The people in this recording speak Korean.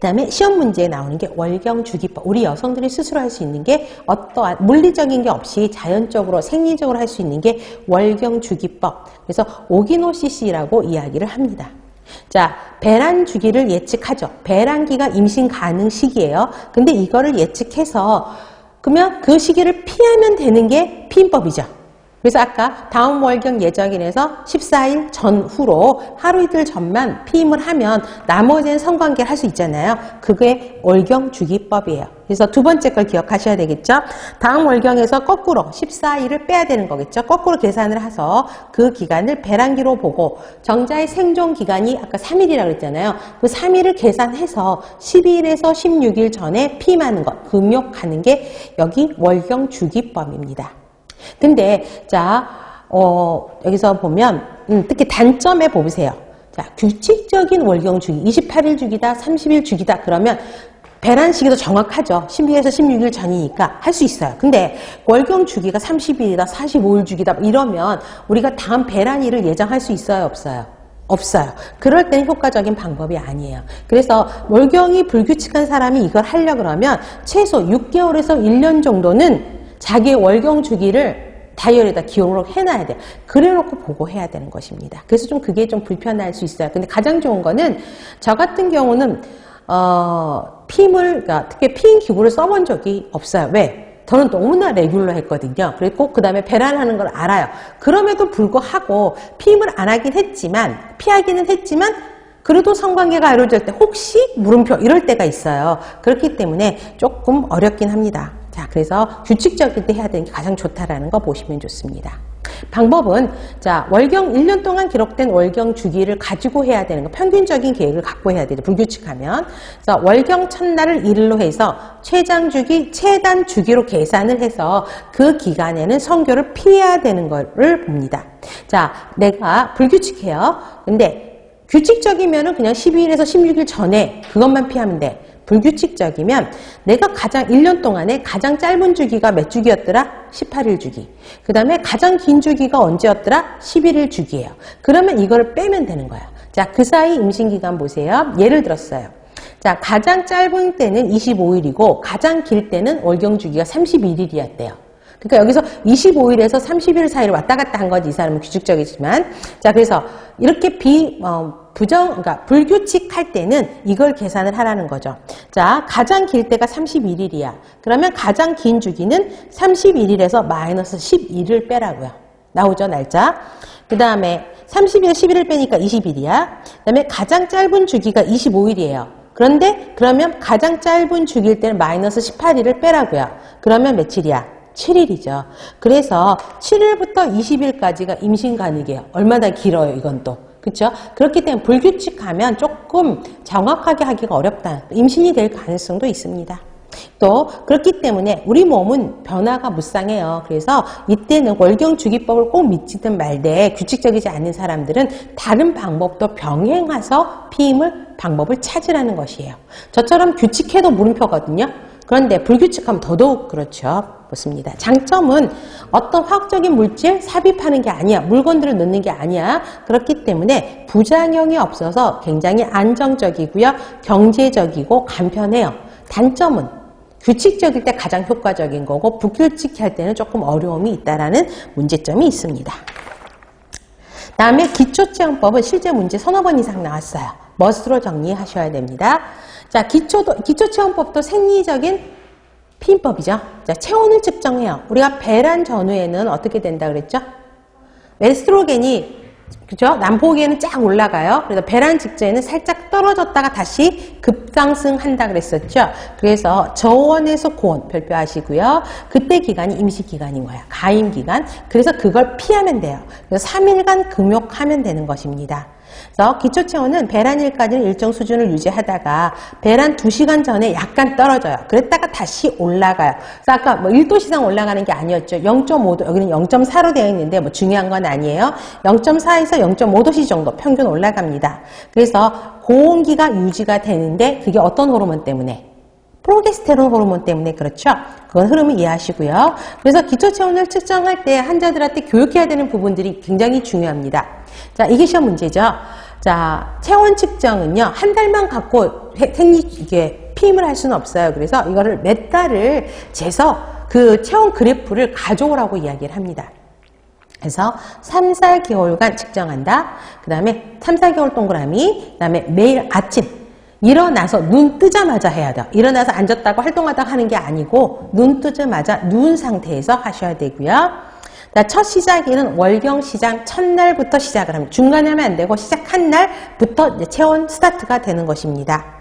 다음에 시험 문제에 나오는 게 월경주기법. 우리 여성들이 스스로 할 수 있는 게 어떠한 물리적인 게 없이 자연적으로 생리적으로 할 수 있는 게 월경주기법. 그래서 오기노시시라고 이야기를 합니다. 자, 배란 주기를 예측하죠. 배란기가 임신 가능 시기예요. 근데 이거를 예측해서 그러면 그 시기를 피하면 되는 게 피임법이죠. 그래서 아까 다음 월경 예정일에서 14일 전후로 하루 이틀 전만 피임을 하면 나머지는 성관계를 할 수 있잖아요. 그게 월경주기법이에요. 그래서 두 번째 걸 기억하셔야 되겠죠. 다음 월경에서 거꾸로 14일을 빼야 되는 거겠죠. 거꾸로 계산을 해서 그 기간을 배란기로 보고 정자의 생존 기간이 아까 3일이라고 그랬잖아요. 그 3일을 계산해서 12일에서 16일 전에 피임하는 것, 금욕하는 게 여기 월경주기법입니다. 근데 자 여기서 보면 특히 단점에 보세요. 자, 규칙적인 월경주기 28일 주기다 30일 주기다 그러면 배란 시기도 정확하죠. 12일에서 16일 전이니까 할 수 있어요. 근데 월경주기가 30일이다 45일 주기다 이러면 우리가 다음 배란일을 예정할 수 있어요 없어요? 없어요. 그럴 때는 효과적인 방법이 아니에요. 그래서 월경이 불규칙한 사람이 이걸 하려고 그러면 최소 6개월에서 1년 정도는 자기의 월경 주기를 다이어리에다 기록을 해놔야 돼요. 그래놓고 보고 해야 되는 것입니다. 그래서 좀 그게 좀 불편할 수 있어요. 근데 가장 좋은 거는 저 같은 경우는 그러니까 특히 피임 기구를 써본 적이 없어요. 왜? 저는 너무나 레귤러 했거든요. 그리고 그 다음에 배란하는 걸 알아요. 그럼에도 불구하고 피임을 안 하긴 했지만 피하기는 했지만 그래도 성관계가 이루어질 때 혹시 물음표 이럴 때가 있어요. 그렇기 때문에 조금 어렵긴 합니다. 자, 그래서 규칙적일 해야 되는 게 가장 좋다라는 거 보시면 좋습니다. 방법은 자, 월경 1년 동안 기록된 월경 주기를 가지고 해야 되는 거 평균적인 계획을 갖고 해야 되죠. 불규칙하면. 그래서 월경 첫날을 1일로 해서 최장 주기, 최단 주기로 계산을 해서 그 기간에는 성교를 피해야 되는 거를 봅니다. 자, 내가 불규칙해요. 근데 규칙적이면은 그냥 12일에서 16일 전에 그것만 피하면 돼. 불규칙적이면 내가 가장 1년 동안에 가장 짧은 주기가 몇 주기였더라? 18일 주기. 그 다음에 가장 긴 주기가 언제였더라? 11일 주기예요. 그러면 이걸 빼면 되는 거야. 자, 그 사이 임신기간 보세요. 예를 들었어요. 자, 가장 짧은 때는 25일이고 가장 길 때는 월경 주기가 31일이었대요. 그러니까 여기서 25일에서 30일 사이를 왔다 갔다 한 거지. 이 사람은 규칙적이지만. 자, 그래서 이렇게 그러니까 불규칙할 때는 이걸 계산을 하라는 거죠. 자, 가장 길 때가 31일이야. 그러면 가장 긴 주기는 31일에서 마이너스 12를 빼라고요. 나오죠, 날짜. 그 다음에 30일에 11을 빼니까 20일이야. 그 다음에 가장 짧은 주기가 25일이에요. 그런데 그러면 가장 짧은 주기일 때는 마이너스 18일을 빼라고요. 그러면 며칠이야? 7일이죠. 그래서 7일부터 20일까지가 임신 가능해요. 얼마나 길어요, 이건 또. 그렇죠? 그렇기 때문에 불규칙하면 조금 정확하게 하기가 어렵다. 임신이 될 가능성도 있습니다. 또 그렇기 때문에 우리 몸은 변화가 무쌍해요. 그래서 이때는 월경주기법을 꼭 믿지든 말되 규칙적이지 않은 사람들은 다른 방법도 병행해서 피임을 방법을 찾으라는 것이에요. 저처럼 규칙해도 물음표거든요. 그런데 불규칙하면 더더욱 그렇죠. 그렇습니다. 장점은 어떤 화학적인 물질 삽입하는 게 아니야. 물건들을 넣는 게 아니야. 그렇기 때문에 부작용이 없어서 굉장히 안정적이고요. 경제적이고 간편해요. 단점은 규칙적일 때 가장 효과적인 거고 불규칙할 때는 조금 어려움이 있다라는 문제점이 있습니다. 다음에 기초체험법은 실제 문제 서너 번 이상 나왔어요. 멋으로 정리하셔야 됩니다. 자, 기초체험법도 생리적인 피임법이죠. 자, 체온을 측정해요. 우리가 배란 전후에는 어떻게 된다 그랬죠? 에스트로겐이 그죠? 난포기에는 쫙 올라가요. 그래서 배란 직전에는 살짝 떨어졌다가 다시 급상승한다 그랬었죠. 그래서 저원에서 고온 별표하시고요. 그때 기간이 임시 기간인 거야. 가임 기간. 그래서 그걸 피하면 돼요. 그래서 3일간 금욕하면 되는 것입니다. 그래서 기초체온은 배란일까지는 일정 수준을 유지하다가 배란 2시간 전에 약간 떨어져요. 그랬다가 다시 올라가요. 그래서 아까 뭐 1도 이상 올라가는 게 아니었죠. 0.5도, 여기는 0.4로 되어 있는데 뭐 중요한 건 아니에요. 0.4에서 0.5도씨 정도 평균 올라갑니다. 그래서 고온기가 유지가 되는데 그게 어떤 호르몬 때문에? 프로게스테론 호르몬 때문에 그렇죠. 그건 흐름을 이해하시고요. 그래서 기초체온을 측정할 때 환자들한테 교육해야 되는 부분들이 굉장히 중요합니다. 자, 이게 시험 문제죠. 자, 체온 측정은요, 한 달만 갖고 이게 피임을 할 수는 없어요. 그래서 이거를 몇 달을 재서 그 체온 그래프를 가져오라고 이야기를 합니다. 그래서 3, 4개월간 측정한다. 그 다음에 3, 4개월 동그라미, 그 다음에 매일 아침 일어나서 눈 뜨자마자 해야 돼요. 일어나서 앉았다고 활동하다가 하는 게 아니고 눈 뜨자마자 누운 상태에서 하셔야 되고요. 첫 시작일은 월경 시작 첫날부터 시작을 합니다. 중간에 하면 안 되고 시작한 날부터 체온 스타트가 되는 것입니다.